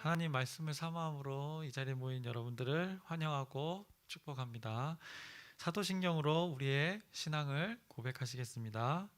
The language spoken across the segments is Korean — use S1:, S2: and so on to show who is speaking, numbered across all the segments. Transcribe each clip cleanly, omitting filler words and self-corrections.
S1: 하나님 말씀을 사모함으로 이 자리에 모인 여러분들을 환영하고 축복합니다. 사도신경으로 우리의 신앙을 고백하시겠습니다.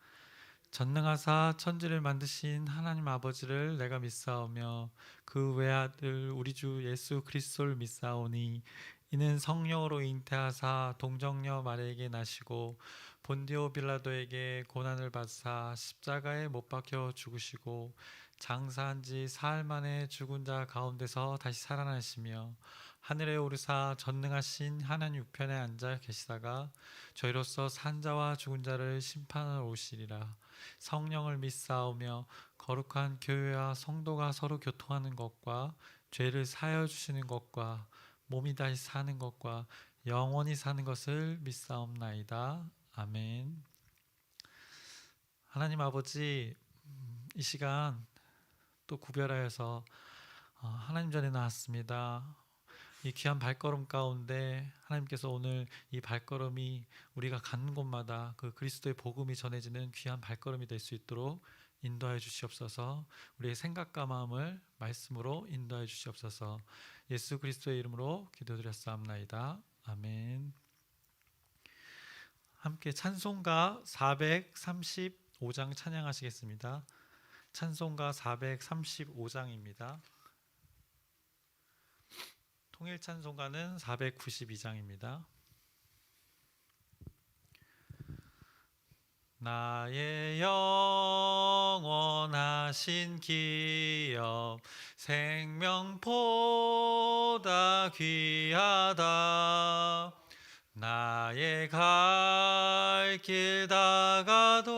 S1: 전능하사 천지를 만드신 하나님 아버지를 내가 믿사오며 그 외아들 우리 주 예수 그리스도를 믿사오니 이는 성령으로 잉태하사 동정녀 마리에게 나시고 본디오 빌라도에게 고난을 받사 십자가에 못 박혀 죽으시고 장사한 지 사흘 만에 죽은 자 가운데서 다시 살아나시며 하늘에 오르사 전능하신 하나님 우편에 앉아 계시다가 저희로서 산 자와 죽은 자를 심판하러 오시리라. 성령을 믿사오며 거룩한 교회와 성도가 서로 교통하는 것과 죄를 사하여 주시는 것과 몸이 다시 사는 것과 영원히 사는 것을 믿사옵나이다. 아멘. 하나님 아버지, 이 시간 또 구별하여서 하나님 전에 나왔습니다. 이 귀한 발걸음 가운데 하나님께서 오늘 이 발걸음이 우리가 가는 곳마다 그 그리스도의 복음이 전해지는 귀한 발걸음이 될 수 있도록 인도하여 주시옵소서. 우리의 생각과 마음을 말씀으로 인도하여 주시옵소서. 예수 그리스도의 이름으로 기도드렸사옵나이다. 아멘. 함께 찬송가 435장 찬양하시겠습니다. 찬송가 435장입니다. 통일 찬송가는 492장입니다. 나의 영원하신 기업 생명보다 귀하다. 나의 갈 길 다가도록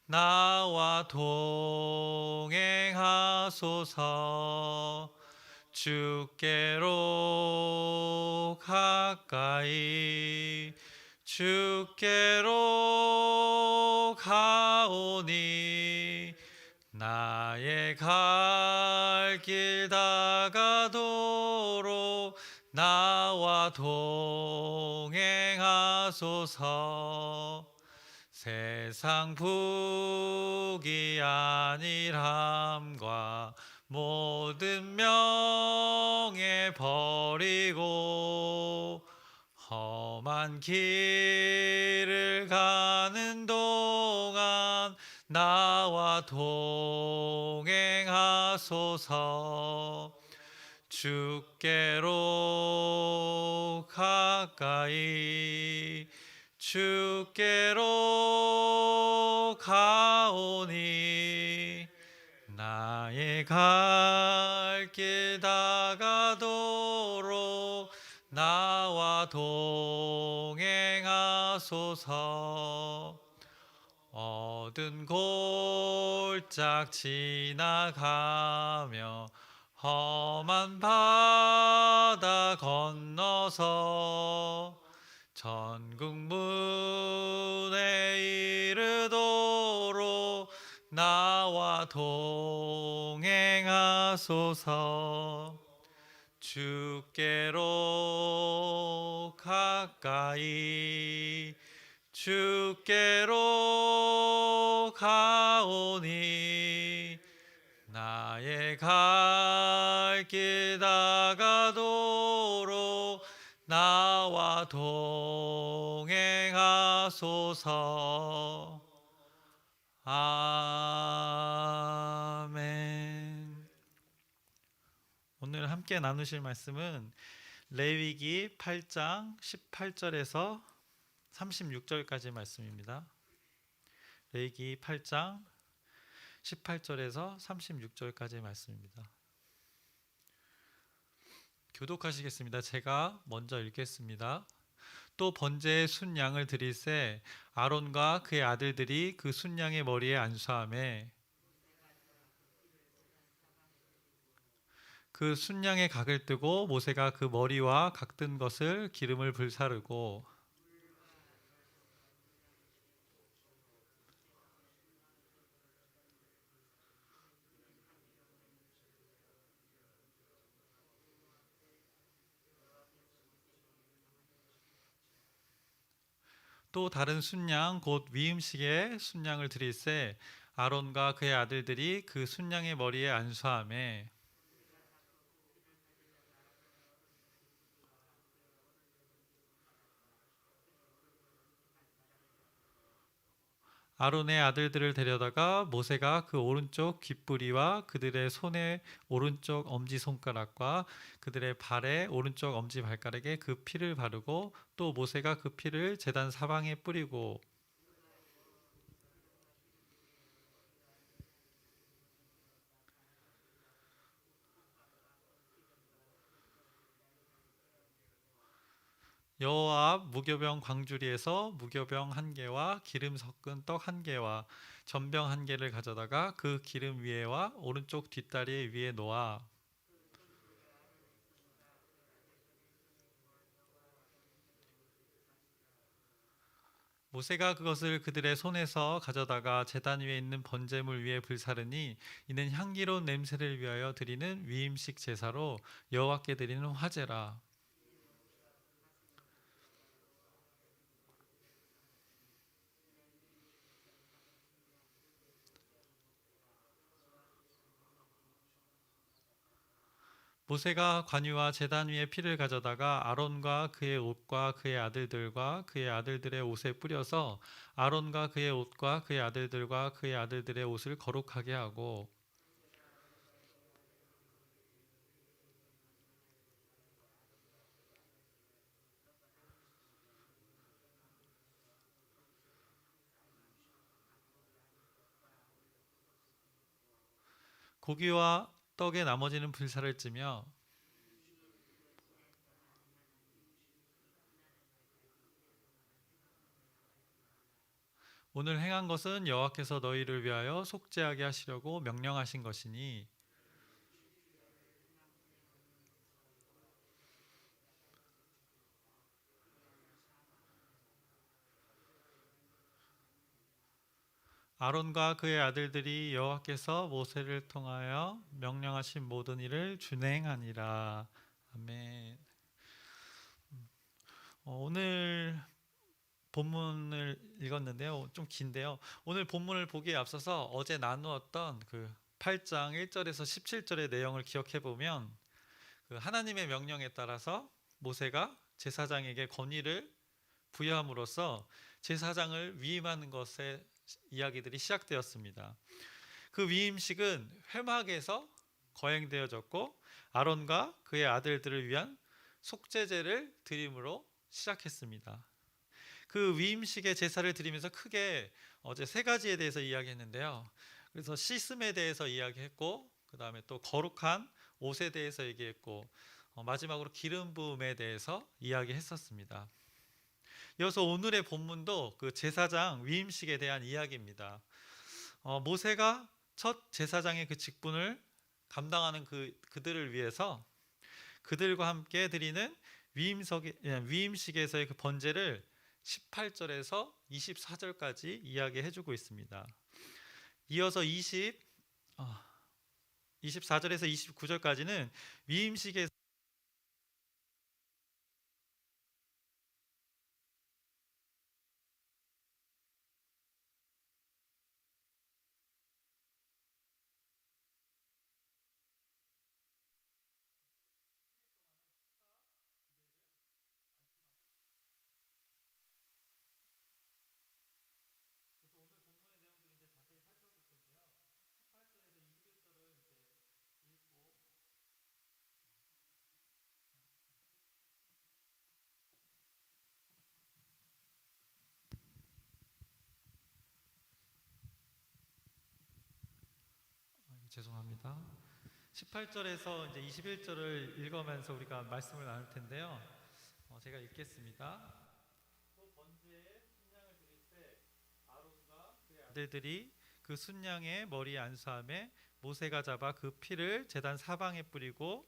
S1: 나와 동행하소서. 주께로 가까이 주께로 가오니 나의 갈 길 다가도록 나와 동행하소서. 세상 부귀 안일함과 모든 명예 버리고 험한 길을 가는 동안 나와 동행하소서. 주께로 가까이 주께로 가오니 나의 갈 길 다가도록 나와 동행하소서. 어두운 골짝 지나가며 험한 바다 건너서 천국 문에 이르도록 나와 동행하소서. 주께로 가까이 주께로 가오니 나의 갈 길 다가도록 나와 동행하소서. 아멘. 오늘 함께 나누실 말씀은 레위기 8장 18절에서 36절까지 말씀입니다. 레위기 8장 18절에서 36절까지의 말씀입니다. 교독하시겠습니다. 제가 먼저 읽겠습니다. 또 번제의 순양을 드릴새 아론과 그의 아들들이 그 순양의 머리에 안수하매 그 순양의 각을 뜨고 모세가 그 머리와 각 뜬 것을 기름을 불사르고 또 다른 순양 곧 위음식의 순양을 드릴새 아론과 그의 아들들이 그 순양의 머리에 안수하매 아론의 아들들을 데려다가 모세가 그 오른쪽 귓부리와 그들의 손의 오른쪽 엄지 손가락과 그들의 발의 오른쪽 엄지 발가락에 그 피를 바르고 또 모세가 그 피를 제단 사방에 뿌리고 여호와 앞 무교병 광주리에서 무교병 한 개와 기름 섞은 떡 한 개와 전병 한 개를 가져다가 그 기름 위에와 오른쪽 뒷다리 위에 놓아 모세가 그것을 그들의 손에서 가져다가 제단 위에 있는 번제물 위에 불사르니 이는 향기로운 냄새를 위하여 드리는 위임식 제사로 여호와께 드리는 화제라. 모세가 관유와 제단 위에 피를 가져다가 아론과 그의 옷과 그의 아들들과 그의 아들들의 옷에 뿌려서 아론과 그의 옷과 그의 아들들과 그의 아들들의 옷을 거룩하게 하고 고기와 떡의 나머지는 불사를 찌며 오늘 행한 것은 여호와께서 너희를 위하여 속죄하게 하시려고 명령하신 것이니 아론과 그의 아들들이 여호와께서 모세를 통하여 명령하신 모든 일을 준행하니라. 아멘. 오늘 본문을 읽었는데요. 좀 긴데요. 오늘 본문을 보기에 앞서서 어제 나누었던 그 8장 1절에서 17절의 내용을 기억해 보면 그 하나님의 명령에 따라서 모세가 제사장에게 권위를 부여함으로써 제사장을 위임하는 것의 이야기들이 시작되었습니다. 그 위임식은 회막에서 거행되어졌고 아론과 그의 아들들을 위한 속죄제를 드림으로 시작했습니다. 그 위임식의 제사를 드리면서 크게 어제 세 가지에 대해서 이야기했는데요. 그래서 씻음에 대해서 이야기했고 그 다음에 또 거룩한 옷에 대해서 얘기했고 마지막으로 기름 부음에 대해서 이야기했었습니다. 이어서 오늘의 본문도 그 제사장 위임식에 대한 이야기입니다. 모세가 첫 제사장의 그 직분을 감당하는 그들을 위해서 그들과 함께 드리는 위임식에서의 그 번제를 18절에서 24절까지 이야기해주고 있습니다. 이어서 24절에서 29절까지는 위임식에서 죄송합니다. 18절에서 이제 21절을 읽으면서 우리가 말씀을 나눌 텐데요. 제가 읽겠습니다. 또 번제에 순양을 드릴 때 아론과 그의 아들들이 그 순양의 머리에 안수함에 모세가 잡아 그 피를 제단 사방에 뿌리고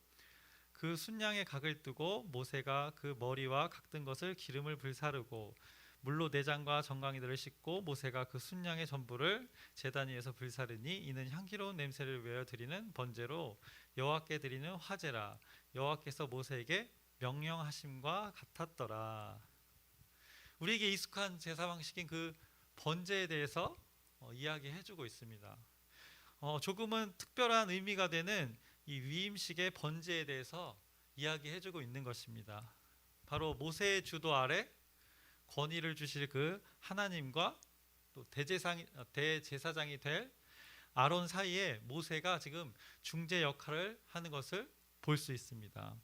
S1: 그 순양의 각을 뜨고 모세가 그 머리와 각든 것을 기름을 불사르고 물로 내장과 정강이들을 씻고 모세가 그 순양의 전부를 제단 위에서 불사르니 이는 향기로운 냄새를 외어 드리는 번제로 여호와께 드리는 화제라. 여호와께서 모세에게 명령하심과 같았더라. 우리에게 익숙한 제사 방식인 그 번제에 대해서 이야기해주고 있습니다. 조금은 특별한 의미가 되는 이 위임식의 번제에 대해서 이야기해주고 있는 것입니다. 바로 모세의 주도 아래 권위를 주실 그 하나님과 또 대제사장이 될 아론 사이에 모세가 지금 중재 역할을 하는 것을 볼 수 있습니다.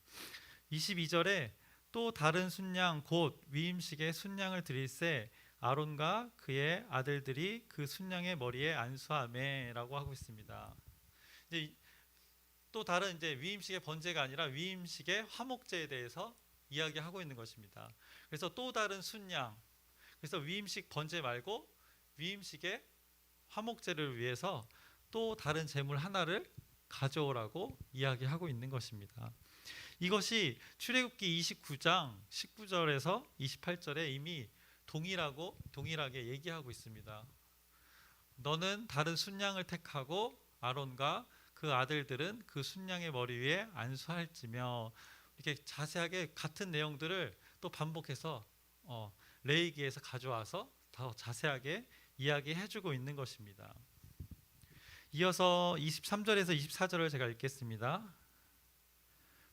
S1: 22절에 또 다른 순양 곧 위임식의 순양을 드릴새 아론과 그의 아들들이 그 순양의 머리에 안수하매라고 하고 있습니다. 이제 또 다른 이제 위임식의 번제가 아니라 위임식의 화목제에 대해서 이야기하고 있는 것입니다. 그래서 또 다른 순양, 그래서 위임식 번제 말고 위임식의 화목제를 위해서 또 다른 제물 하나를 가져오라고 이야기하고 있는 것입니다. 이것이 출애굽기 29장 19절에서 28절에 이미 동일하게 얘기하고 있습니다. 너는 다른 순양을 택하고 아론과 그 아들들은 그 순양의 머리 위에 안수할지며, 이렇게 자세하게 같은 내용들을 또 반복해서 레위기에서 가져와서 더 자세하게 이야기해주고 있는 것입니다. 이어서 23절에서 24절을 제가 읽겠습니다.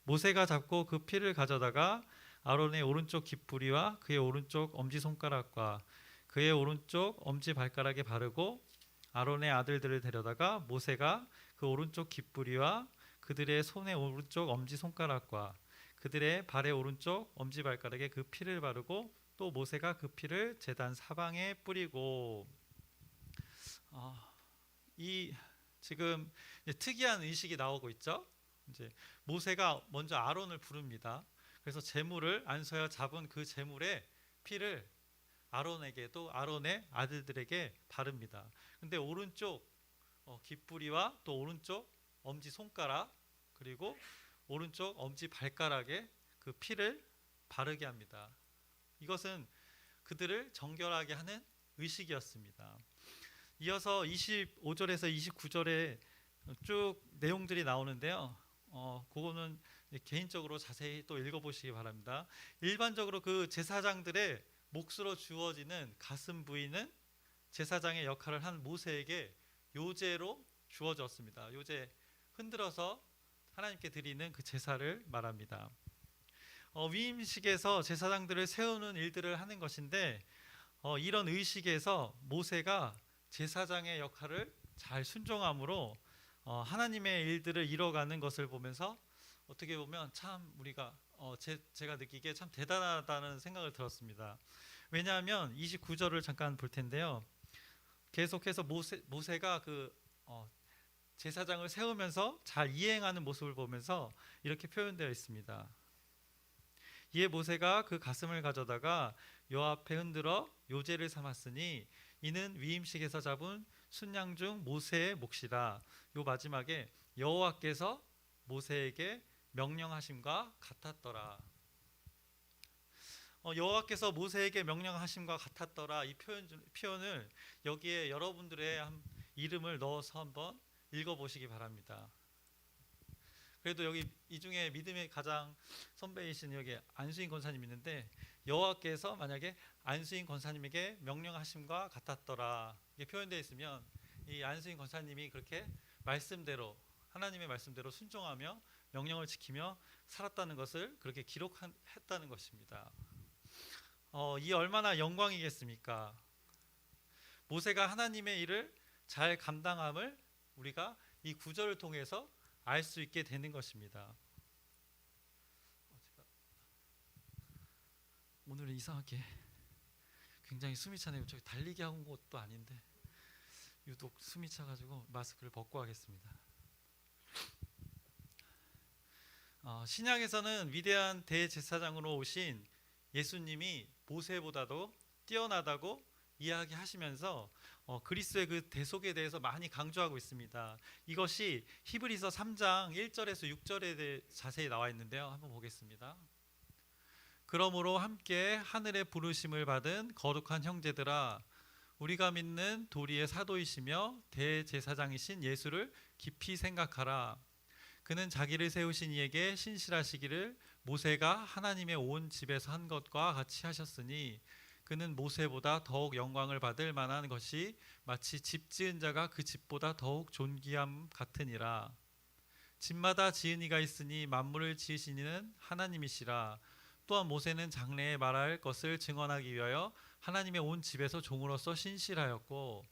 S1: 모세가 잡고 그 피를 가져다가 아론의 오른쪽 깃뿌리와 그의 오른쪽 엄지손가락과 그의 오른쪽 엄지발가락에 바르고 아론의 아들들을 데려다가 모세가 그 오른쪽 깃뿌리와 그들의 손의 오른쪽 엄지손가락과 그들의 발의 오른쪽 엄지발가락에 그 피를 바르고 또 모세가 그 피를 제단 사방에 뿌리고, 이 지금 특이한 의식이 나오고 있죠. 이제 모세가 먼저 아론을 부릅니다. 그래서 제물을 안서야 잡은 그 제물의 피를 아론에게도 아론의 아들들에게 바릅니다. 근데 오른쪽 깃뿌리와 또 오른쪽 엄지 손가락 그리고 오른쪽 엄지 발가락에 그 피를 바르게 합니다. 이것은 그들을 정결하게 하는 의식이었습니다. 이어서 25절에서 29절에 쭉 내용들이 나오는데요. 그거는 개인적으로 자세히 또 읽어보시기 바랍니다. 일반적으로 그 제사장들의 몫으로 주어지는 가슴 부위는 제사장의 역할을 한 모세에게 요제로 주어졌습니다. 요제 흔들어서 하나님께 드리는 그 제사를 말합니다. 위임식에서 제사장들을 세우는 일들을 하는 것인데, 이런 의식에서 모세가 제사장의 역할을 잘 순종함으로 하나님의 일들을 이뤄가는 것을 보면서 어떻게 보면 참 우리가 제가 느끼기에 참 대단하다는 생각을 들었습니다. 왜냐하면 29절을 잠깐 볼 텐데요. 계속해서 모세가 그 제사장을 세우면서 잘 이행하는 모습을 보면서 이렇게 표현되어 있습니다. 이에 모세가 그 가슴을 가져다가 여호와 앞에 흔들어 요제를 삼았으니 이는 위임식에서 잡은 순양 중 모세의 몫이라. 요 마지막에 여호와께서 모세에게 명령하심과 같았더라. 여호와께서 모세에게 명령하심과 같았더라, 이 표현을 여기에 여러분들의 이름을 넣어서 한번 읽어보시기 바랍니다. 그래도 여기 이 중에 믿음의 가장 선배이신 여기 안수인 권사님 있는데, 여호와께서 만약에 안수인 권사님에게 명령하심과 같았더라 이게 표현되어 있으면 이 안수인 권사님이 그렇게 말씀대로 하나님의 말씀대로 순종하며 명령을 지키며 살았다는 것을 그렇게 기록했다는 것입니다. 이 얼마나 영광이겠습니까? 모세가 하나님의 일을 잘 감당함을 우리가 이 구절을 통해서 알 수 있게 되는 것입니다. 오늘은 이상하게 굉장히 숨이 차네요. 저기 달리기 한 것도 아닌데 유독 숨이 차가지고 마스크를 벗고 하겠습니다. 신약에서는 위대한 대제사장으로 오신 예수님이 모세보다도 뛰어나다고 이야기하시면서 그리스도의 그 대속에 대해서 많이 강조하고 있습니다. 이것이 히브리서 3장 1절에서 6절에 자세히 나와 있는데요. 한번 보겠습니다. 그러므로 함께 하늘의 부르심을 받은 거룩한 형제들아, 우리가 믿는 도리의 사도이시며 대제사장이신 예수를 깊이 생각하라. 그는 자기를 세우신 이에게 신실하시기를 모세가 하나님의 온 집에서 한 것과 같이 하셨으니 그는 모세보다 더욱 영광을 받을 만한 것이 마치 집 지은 자가 그 집보다 더욱 존귀함 같으니라. 집마다 지은 이가 있으니 만물을 지으신 이는 하나님이시라. 또한 모세는 장래에 말할 것을 증언하기 위하여 하나님의 온 집에서 종으로서 신실하였고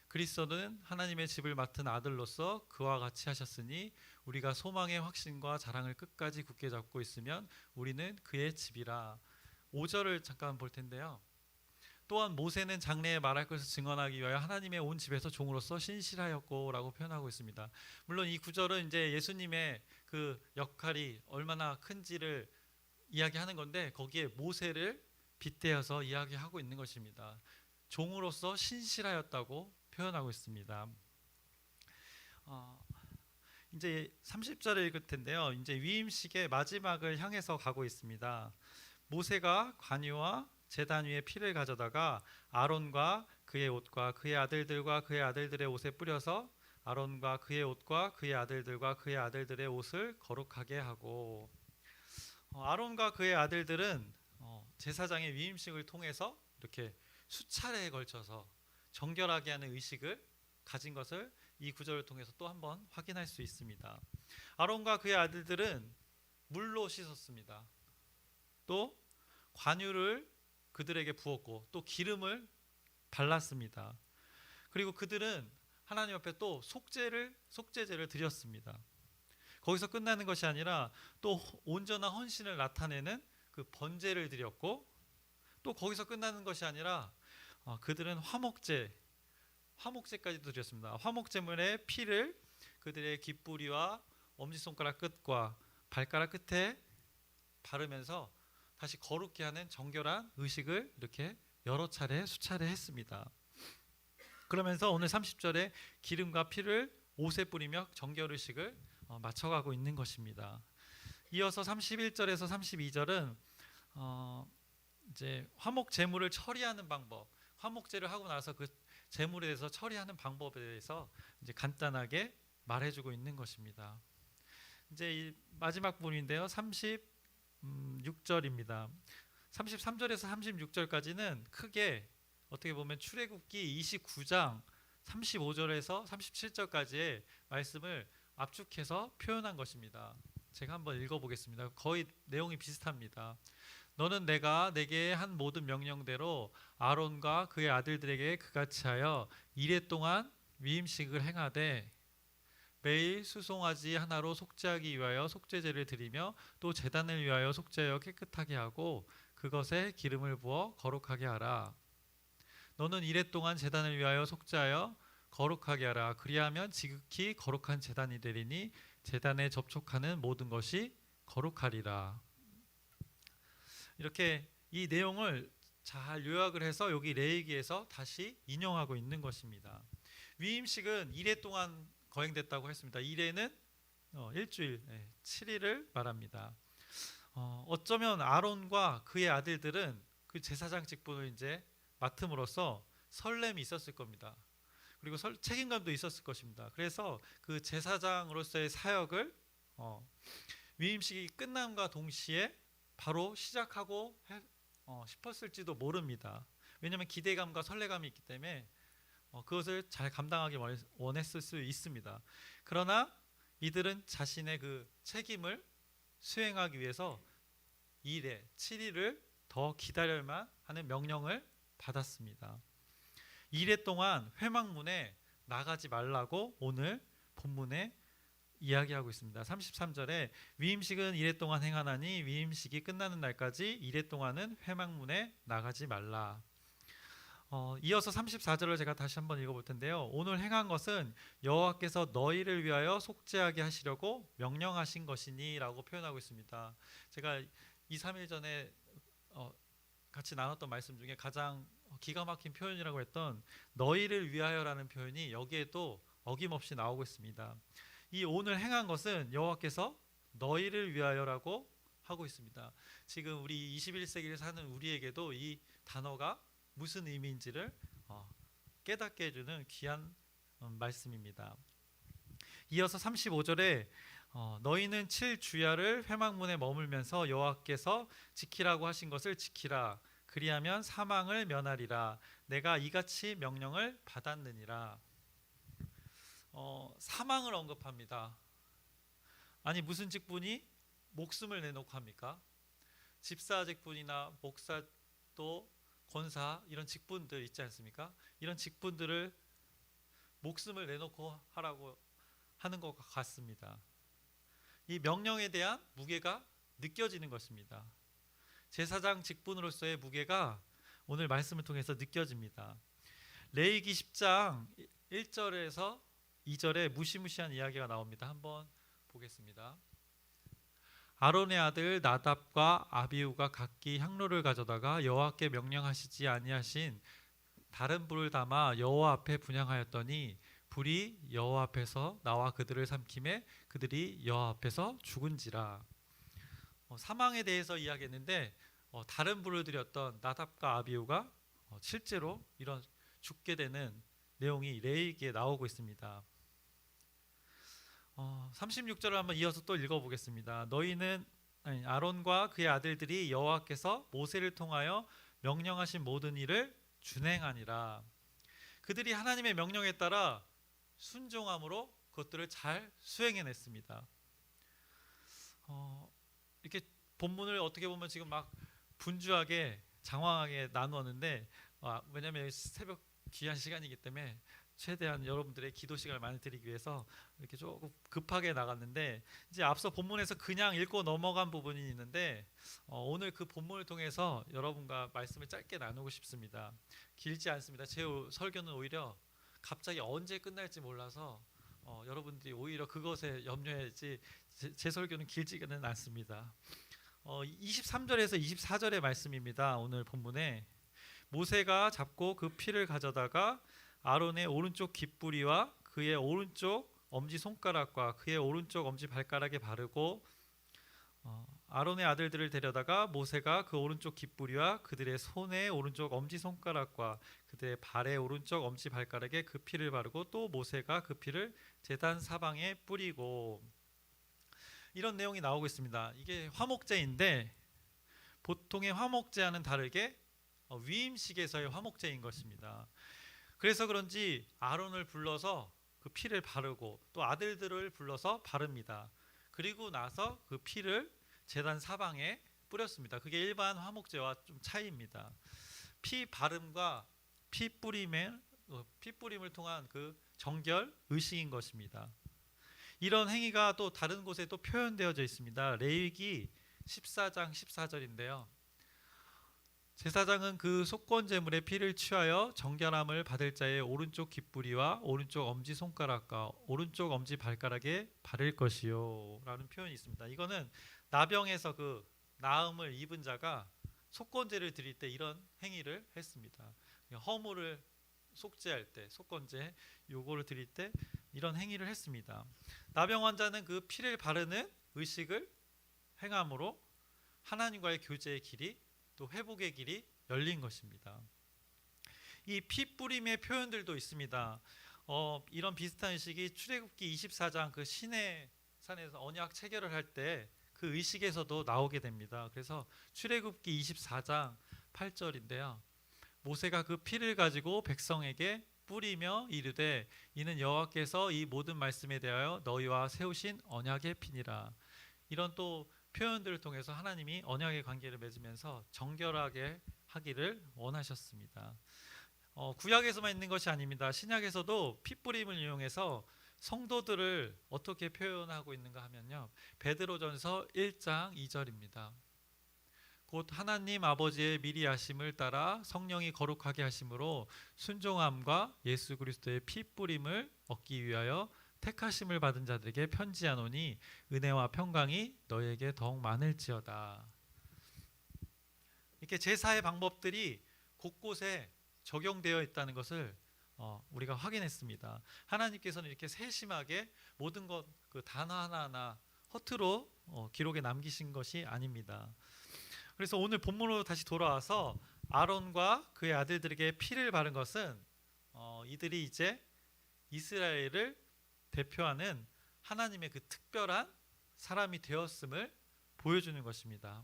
S1: 그리스도는 하나님의 집을 맡은 아들로서 그와 같이 하셨으니 우리가 소망의 확신과 자랑을 끝까지 굳게 잡고 있으면 우리는 그의 집이라. 5절을 잠깐 볼 텐데요. 또한 모세는 장래에 말할 것을 증언하기 위하여 하나님의 온 집에서 종으로서 신실하였고라고 표현하고 있습니다. 물론 이 구절은 이제 예수님의 그 역할이 얼마나 큰지를 이야기하는 건데 거기에 모세를 빗대어서 이야기하고 있는 것입니다. 종으로서 신실하였다고 표현하고 있습니다. 이제 30절을 읽을 텐데요. 이제 위임식의 마지막을 향해서 가고 있습니다. 모세가 관유와 제단 위에 피를 가져다가 아론과 그의 옷과 그의 아들들과 그의 아들들의 옷에 뿌려서 아론과 그의 옷과 그의 아들들과 그의 아들들의 옷을 거룩하게 하고 아론과 그의 아들들은 제사장의 위임식을 통해서 이렇게 수차례에 걸쳐서 정결하게 하는 의식을 가진 것을 이 구절을 통해서 또 한번 확인할 수 있습니다. 아론과 그의 아들들은 물로 씻었습니다. 또 관유를 그들에게 부었고 또 기름을 발랐습니다. 그리고 그들은 하나님 앞에 또 속죄제를 드렸습니다. 거기서 끝나는 것이 아니라 또 온전한 헌신을 나타내는 그 번제를 드렸고 또 거기서 끝나는 것이 아니라 그들은 화목제까지도 드렸습니다. 화목제물의 피를 그들의 깃뿌리와 엄지손가락 끝과 발가락 끝에 바르면서 다시 거룩게 하는 정결한 의식을 이렇게 여러 차례 수차례 했습니다. 그러면서 오늘 30절에 기름과 피를 옷에 뿌리며 정결 의식을 맞춰가고 있는 것입니다. 이어서 31절에서 32절은 이제 화목 제물을 처리하는 방법, 화목제를 하고 나서 그 제물에 대해서 처리하는 방법에 대해서 이제 간단하게 말해주고 있는 것입니다. 이제 이 마지막 부분인데요. 36절입니다. 33절에서 36절까지는 크게 어떻게 보면 출애굽기 29장 35절에서 37절까지의 말씀을 압축해서 표현한 것입니다. 제가 한번 읽어보겠습니다. 거의 내용이 비슷합니다. 너는 내가 내게 한 모든 명령대로 아론과 그의 아들들에게 그같이 하여 이레 동안 위임식을 행하되 매일 수송아지 하나로 속죄하기 위하여 속죄제를 드리며 또 제단을 위하여 속죄하여 깨끗하게 하고 그것에 기름을 부어 거룩하게 하라. 너는 이레 동안 제단을 위하여 속죄하여 거룩하게 하라. 그리하면 지극히 거룩한 제단이 되리니 제단에 접촉하는 모든 것이 거룩하리라. 이렇게 이 내용을 잘 요약을 해서 여기 레위기에서 다시 인용하고 있는 것입니다. 위임식은 이레 동안 거행됐다고 했습니다. 이레는 일주일, 7일을 말합니다. 어쩌면 아론과 그의 아들들은 그 제사장 직분을 이제 맡음으로써 설렘이 있었을 겁니다. 그리고 책임감도 있었을 것입니다. 그래서 그 제사장으로서의 사역을 위임식이 끝남과 동시에 바로 시작하고 싶었을지도 모릅니다. 왜냐하면 기대감과 설레감이 있기 때문에 그것을 잘 감당하기 원했을 수 있습니다. 그러나 이들은 자신의 그 책임을 수행하기 위해서 2일, 7일을 더 기다려야만 하는 명령을 받았습니다. 2일 동안 회막문에 나가지 말라고 오늘 본문에 이야기하고 있습니다. 33절에 위임식은 2일 동안 행하나니 위임식이 끝나는 날까지 2일 동안은 회막문에 나가지 말라. 이어서 34절을 제가 다시 한번 읽어볼 텐데요. 오늘 행한 것은 여호와께서 너희를 위하여 속죄하게 하시려고 명령하신 것이니 라고 표현하고 있습니다. 제가 2-3일 전에 같이 나눴던 말씀 중에 가장 기가 막힌 표현이라고 했던 너희를 위하여라는 표현이 여기에도 어김없이 나오고 있습니다. 이 오늘 행한 것은 여호와께서 너희를 위하여라고 하고 있습니다. 지금 우리 21세기를 사는 우리에게도 이 단어가 무슨 의미인지를 깨닫게 해주는 귀한 말씀입니다. 이어서 35절에 너희는 7주야를 회막문에 머물면서 여호와께서 지키라고 하신 것을 지키라. 그리하면 사망을 면하리라. 내가 이같이 명령을 받았느니라. 사망을 언급합니다. 아니 무슨 직분이 목숨을 내놓고 합니까? 집사 직분이나 목사도 권사 이런 직분들 있지 않습니까? 이런 직분들을 목숨을 내놓고 하라고 하는 것 같습니다. 이 명령에 대한 무게가 느껴지는 것입니다. 제사장 직분으로서의 무게가 오늘 말씀을 통해서 느껴집니다. 레위기 10장 1절에서 2절에 무시무시한 이야기가 나옵니다. 한번 보겠습니다. 아론의 아들 나답과 아비후가 각기 향로를 가져다가 여호와께 명령하시지 아니하신 다른 불을 담아 여호와 앞에 분향하였더니 불이 여호와 앞에서 나와 그들을 삼키매 그들이 여호와 앞에서 죽은지라. 사망에 대해서 이야기했는데 다른 불을 들였던 나답과 아비후가 실제로 이런 죽게 되는 내용이 레위기에 나오고 있습니다. 36절을 한번 이어서 또 읽어보겠습니다. 너희는 아론과 그의 아들들이 여호와께서 모세를 통하여 명령하신 모든 일을 준행하니라. 그들이 하나님의 명령에 따라 순종함으로 그것들을 잘 수행해냈습니다. 이렇게 본문을 어떻게 보면 지금 막 분주하게 장황하게 나누었는데 왜냐하면 새벽 귀한 시간이기 때문에 최대한 여러분들의 기도 시간을 많이 드리기 위해서 이렇게 조금 급하게 나갔는데 이제 앞서 본문에서 그냥 읽고 넘어간 부분이 있는데 오늘 그 본문을 통해서 여러분과 말씀을 짧게 나누고 싶습니다. 길지 않습니다. 제 설교는 오히려 갑자기 언제 끝날지 몰라서 여러분들이 오히려 그것에 염려해야지 제 설교는 길지는 않습니다. 23절에서 24절의 말씀입니다. 오늘 본문에 모세가 잡고 그 피를 가져다가 아론의 오른쪽 깃뿌리와 그의 오른쪽 엄지 손가락과 그의 오른쪽 엄지 발가락에 바르고 아론의 아들들을 데려다가 모세가 그 오른쪽 깃뿌리와 그들의 손의 오른쪽 엄지 손가락과 그들의 발의 오른쪽 엄지 발가락에 그 피를 바르고 또 모세가 그 피를 제단 사방에 뿌리고, 이런 내용이 나오고 있습니다. 이게 화목제인데 보통의 화목제와는 다르게 위임식에서의 화목제인 것입니다. 그래서 그런지 아론을 불러서 그 피를 바르고 또 아들들을 불러서 바릅니다. 그리고 나서 그 피를 제단 사방에 뿌렸습니다. 그게 일반 화목제와 좀 차이입니다. 피 바름과 피 뿌림을 통한 그 정결 의식인 것입니다. 이런 행위가 또 다른 곳에 또 표현되어져 있습니다. 레위기 14장 14절인데요. 제사장은 그 속건 제물의 피를 취하여 정결함을 받을 자의 오른쪽 깃뿌리와 오른쪽 엄지 손가락과 오른쪽 엄지 발가락에 바를 것이요 라는 표현이 있습니다. 이거는 나병에서 그 나음을 입은 자가 속건제를 드릴 때 이런 행위를 했습니다. 허물을 속죄할 때 속건제 요거를 드릴 때 이런 행위를 했습니다. 나병 환자는 그 피를 바르는 의식을 행함으로 하나님과의 교제의 길이 또 회복의 길이 열린 것입니다. 이 피 뿌림의 표현들도 있습니다. 이런 비슷한 의식이 출애굽기 24장 그 시내 산에서 언약 체결을 할 때 그 의식에서도 나오게 됩니다. 그래서 출애굽기 24장 8절인데요. 모세가 그 피를 가지고 백성에게 뿌리며 이르되 이는 여호와께서 이 모든 말씀에 대하여 너희와 세우신 언약의 피니라. 이런 또 표현들을 통해서 하나님이 언약의 관계를 맺으면서 정결하게 하기를 원하셨습니다. 구약에서만 있는 것이 아닙니다. 신약에서도 핏뿌림을 이용해서 성도들을 어떻게 표현하고 있는가 하면요, 베드로전서 1장 2절입니다. 곧 하나님 아버지의 미리 하심을 따라 성령이 거룩하게 하심으로 순종함과 예수 그리스도의 핏뿌림을 얻기 위하여 택하심을 받은 자들에게 편지하노니 은혜와 평강이 너희에게 더욱 많을지어다. 이렇게 제사의 방법들이 곳곳에 적용되어 있다는 것을 우리가 확인했습니다. 하나님께서는 이렇게 세심하게 모든 것 그 단어 하나하나 허투루 기록에 남기신 것이 아닙니다. 그래서 오늘 본문으로 다시 돌아와서 아론과 그의 아들들에게 피를 바른 것은 이들이 이제 이스라엘을 대표하는 하나님의 그 특별한 사람이 되었음을 보여주는 것입니다.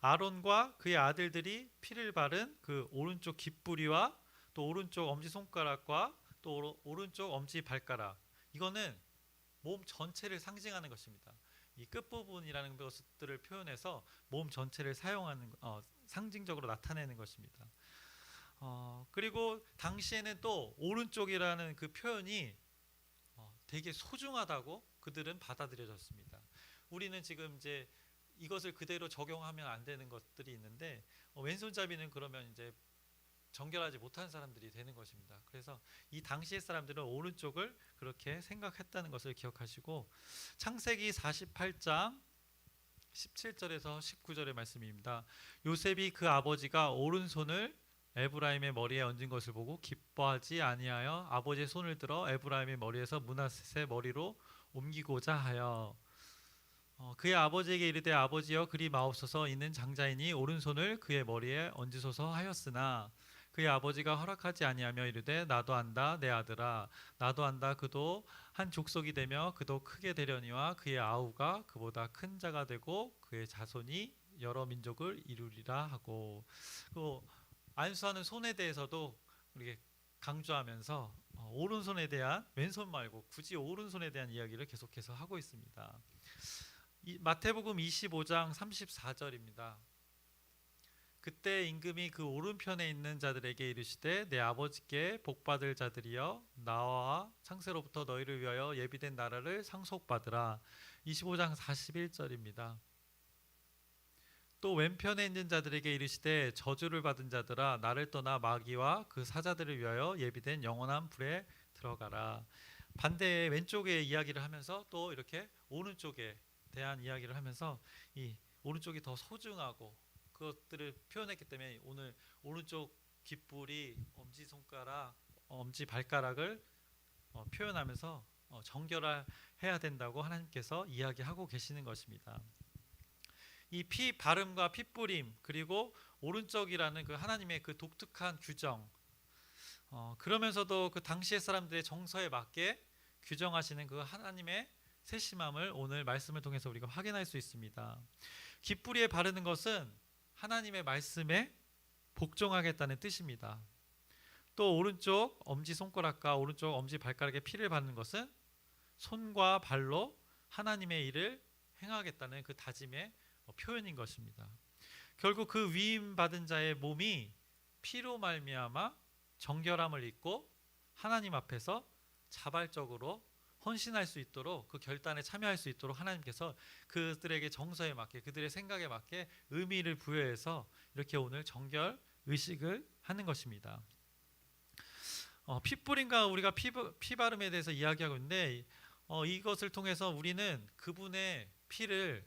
S1: 아론과 그의 아들들이 피를 바른 그 오른쪽 깃뿌리와 또 오른쪽 엄지손가락과 또 오른쪽 엄지발가락, 이거는 몸 전체를 상징하는 것입니다. 이 끝부분이라는 것들을 표현해서 몸 전체를 상징적으로 나타내는 것입니다. 그리고 당시에는 또 오른쪽이라는 그 표현이 되게 소중하다고 그들은 받아들여졌습니다. 우리는 지금 이제 이것을 그대로 적용하면 안 되는 것들이 있는데 왼손잡이는 그러면 이제 정결하지 못한 사람들이 되는 것입니다. 그래서 이 당시의 사람들은 오른쪽을 그렇게 생각했다는 것을 기억하시고, 창세기 48장 17절에서 19절의 말씀입니다. 요셉이 그 아버지가 오른손을 에브라임의 머리에 얹은 것을 보고 기뻐하지 아니하여 아버지의 손을 들어 에브라임의 머리에서 므낫세 머리로 옮기고자 하여 그의 아버지에게 이르되 아버지여 그리 마옵소서 이는 장자이니 오른손을 그의 머리에 얹으소서 하였으나 그의 아버지가 허락하지 아니하며 이르되 나도 안다 내 아들아 나도 안다 그도 한 족속이 되며 그도 크게 되려니와 그의 아우가 그보다 큰 자가 되고 그의 자손이 여러 민족을 이루리라 하고, 또 안수하는 손에 대해서도 우리 강조하면서 오른손에 대한, 왼손 말고 굳이 오른손에 대한 이야기를 계속해서 하고 있습니다. 마태복음 25장 34절입니다. 그때 임금이 그 오른편에 있는 자들에게 이르시되 내 아버지께 복받을 자들이여 나와 창세로부터 너희를 위하여 예비된 나라를 상속받으라. 25장 41절입니다. 또 왼편에 있는 자들에게 이르시되 저주를 받은 자들아 나를 떠나 마귀와 그 사자들을 위하여 예비된 영원한 불에 들어가라. 반대의 왼쪽의 이야기를 하면서 또 이렇게 오른쪽에 대한 이야기를 하면서 이 오른쪽이 더 소중하고 그것들을 표현했기 때문에 오늘 오른쪽 귓불이 엄지손가락, 엄지발가락을 표현하면서 정결해야 된다고 하나님께서 이야기하고 계시는 것입니다. 이 피 바름과 핏부림, 그리고 오른쪽이라는 그 하나님의 그 독특한 규정, 그러면서도 그 당시의 사람들의 정서에 맞게 규정하시는 그 하나님의 세심함을 오늘 말씀을 통해서 우리가 확인할 수 있습니다. 귓불이에 바르는 것은 하나님의 말씀에 복종하겠다는 뜻입니다. 또 오른쪽 엄지손가락과 오른쪽 엄지발가락에 피를 바르는 것은 손과 발로 하나님의 일을 행하겠다는 그 다짐의 표현인 것입니다. 결국 그 위임 받은 자의 몸이 피로 말미암아 정결함을 입고 하나님 앞에서 자발적으로 헌신할 수 있도록, 그 결단에 참여할 수 있도록 하나님께서 그들에게 정서에 맞게, 그들의 생각에 맞게 의미를 부여해서 이렇게 오늘 정결 의식을 하는 것입니다. 핏불임과 우리가 피바름에 대해서 이야기하고 있는데 이것을 통해서 우리는 그분의 피를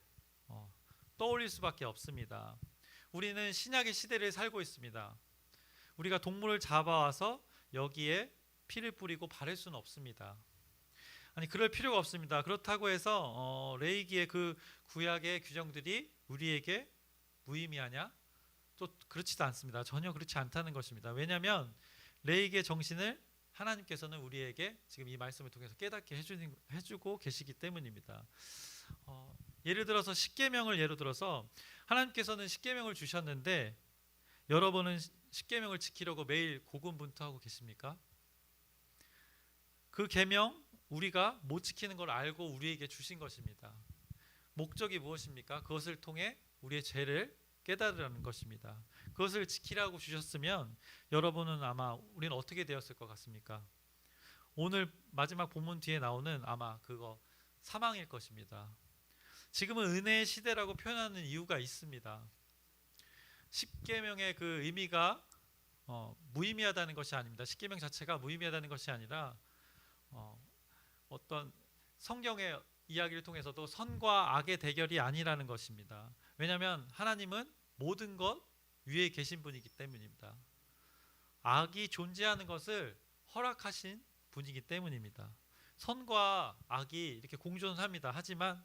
S1: 떠올릴 수밖에 없습니다. 우리는 신약의 시대를 살고 있습니다. 우리가 동물을 잡아와서 여기에 피를 뿌리고 바를 수는 없습니다. 아니, 그럴 필요가 없습니다. 그렇다고 해서 레위기의 그 구약의 규정들이 우리에게 무의미하냐? 또 그렇지도 않습니다. 전혀 그렇지 않다는 것입니다. 왜냐하면 레위기의 정신을 하나님께서는 우리에게 지금 이 말씀을 통해서 깨닫게 해주고 계시기 때문입니다. 예를 들어서 십계명을 예로 들어서 하나님께서는 십계명을 주셨는데 여러분은 십계명을 지키려고 매일 고군분투하고 계십니까? 그 계명 우리가 못 지키는 걸 알고 우리에게 주신 것입니다. 목적이 무엇입니까? 그것을 통해 우리의 죄를 깨달으라는 것입니다. 그것을 지키라고 주셨으면 여러분은 아마 우리는 어떻게 되었을 것 같습니까? 오늘 마지막 본문 뒤에 나오는 아마 그거 사망일 것입니다. 지금은 은혜의 시대라고 표현하는 이유가 있습니다. 십계명의 그 의미가 무의미하다는 것이 아닙니다. 십계명 자체가 무의미하다는 것이 아니라 어떤 성경의 이야기를 통해서도 선과 악의 대결이 아니라는 것입니다. 왜냐하면 하나님은 모든 것 위에 계신 분이기 때문입니다. 악이 존재하는 것을 허락하신 분이기 때문입니다. 선과 악이 이렇게 공존합니다. 하지만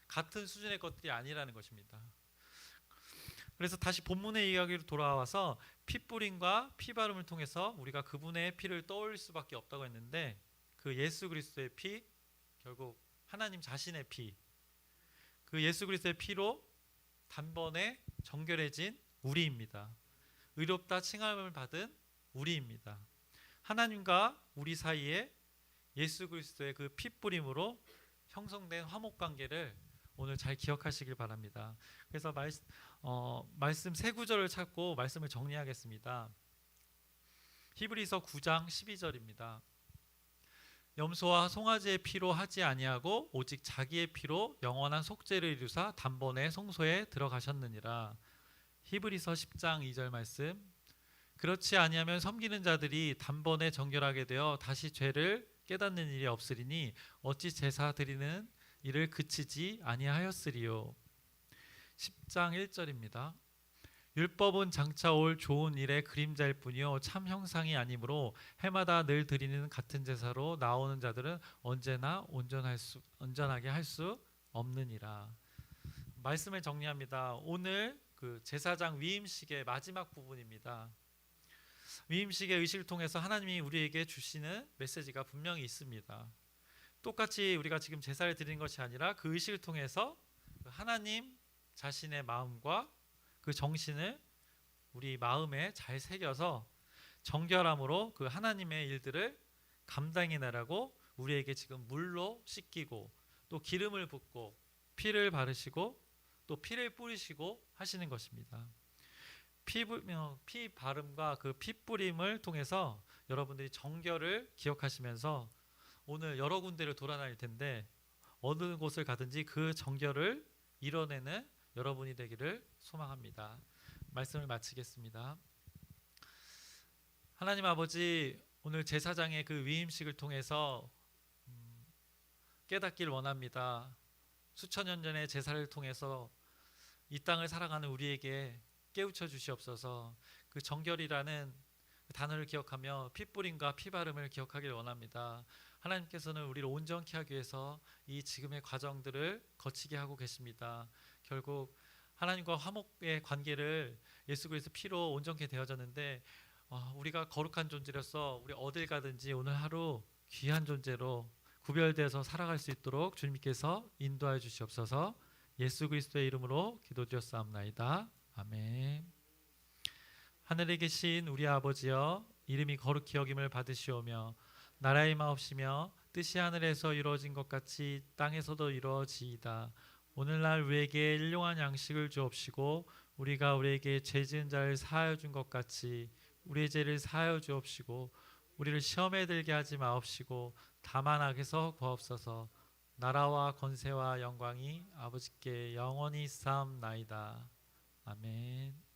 S1: 같은 수준의 것들이 아니라는 것입니다. 그래서 다시 본문의 이야기로 돌아와서 핏부림과 피바름을 통해서 우리가 그분의 피를 떠올릴 수밖에 없다고 했는데 그 예수 그리스도의 피, 결국 하나님 자신의 피, 그 예수 그리스도의 피로 단번에 정결해진 우리입니다. 의롭다 칭함을 받은 우리입니다. 하나님과 우리 사이에 예수 그리스도의 그 핏부림으로 형성된 화목관계를 오늘 잘 기억하시길 바랍니다. 그래서 말씀 세 구절을 찾고 말씀을 정리하겠습니다. 히브리서 9장 12절입니다. 염소와 송아지의 피로 하지 아니하고 오직 자기의 피로 영원한 속죄를 이루사 단번에 성소에 들어가셨느니라. 히브리서 10장 2절 말씀. 그렇지 아니하면 섬기는 자들이 단번에 정결하게 되어 다시 죄를 깨닫는 일이 없으리니 어찌 제사 드리는 일을 그치지 아니하였으리요. 10장 1절입니다. 율법은 장차 올 좋은 일의 그림자일 뿐이요 참 형상이 아니므로 해마다 늘 드리는 같은 제사로 나오는 자들은 언제나 온전하게 할 수 없느니라. 말씀을 정리합니다. 오늘 그 제사장 위임식의 마지막 부분입니다. 위임식의 의식을 통해서 하나님이 우리에게 주시는 메시지가 분명히 있습니다. 똑같이 우리가 지금 제사를 드리는 것이 아니라 그 의식을 통해서 하나님 자신의 마음과 그 정신을 우리 마음에 잘 새겨서 정결함으로 그 하나님의 일들을 감당해내라고 우리에게 지금 물로 씻기고 또 기름을 붓고 피를 바르시고 또 피를 뿌리시고 하시는 것입니다. 피 바름과 그 피 뿌림을 통해서 여러분들이 정결을 기억하시면서 오늘 여러 군데를 돌아다닐 텐데 어느 곳을 가든지 그 정결을 이뤄내는 여러분이 되기를 소망합니다. 말씀을 마치겠습니다. 하나님 아버지, 오늘 제사장의 그 위임식을 통해서 깨닫길 원합니다. 수천 년 전의 제사를 통해서 이 땅을 살아가는 우리에게 깨우쳐 주시옵소서. 그 정결이라는 단어를 기억하며 핏뿌림과 피바름을 기억하길 원합니다. 하나님께서는 우리를 온전케 하기 위해서 이 지금의 과정들을 거치게 하고 계십니다. 결국 하나님과 화목의 관계를 예수 그리스도 피로 온전케 되어졌는데 우리가 거룩한 존재로서 우리 어딜 가든지 오늘 하루 귀한 존재로 구별되어서 살아갈 수 있도록 주님께서 인도하여 주시옵소서. 예수 그리스도의 이름으로 기도드렸사옵나이다. 아멘. 하늘에 계신 우리 아버지여, 이름이 거룩히 여김을 받으시오며 나라의 마옵시며 뜻이 하늘에서 이루어진 것 같이 땅에서도 이루어지이다. 오늘날 우리에게 일용할 양식을 주옵시고 우리가 우리에게 죄 지은 자를 사하여 준 것 같이 우리의 죄를 사하여 주옵시고 우리를 시험에 들게 하지 마옵시고 다만 악에서 구하옵소서. 나라와 권세와 영광이 아버지께 영원히 있사옵나이다. 아멘.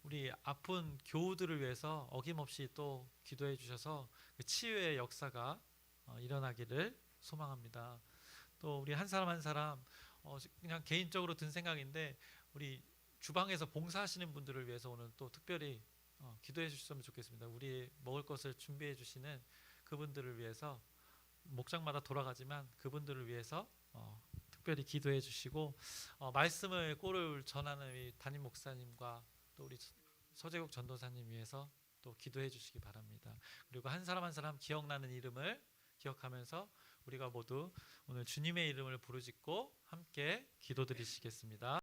S1: 우리 아픈 교우들을 위해서 어김없이 또 기도해 주셔서 그 치유의 역사가 일어나기를 소망합니다. 또 우리 한 사람 한 사람 그냥 개인적으로 든 생각인데 우리 주방에서 봉사하시는 분들을 위해서 오늘 또 특별히 기도해 주셨으면 좋겠습니다. 우리 먹을 것을 준비해 주시는 그분들을 위해서 목장마다 돌아가지만 그분들을 위해서 특별히 기도해 주시고 말씀을 꼴을 전하는 우리 담임 목사님과 또 우리 서재국 전도사님 위해서 또 기도해 주시기 바랍니다. 그리고 한 사람 한 사람 기억나는 이름을 기억하면서 우리가 모두 오늘 주님의 이름을 부르짖고 함께 기도드리시겠습니다.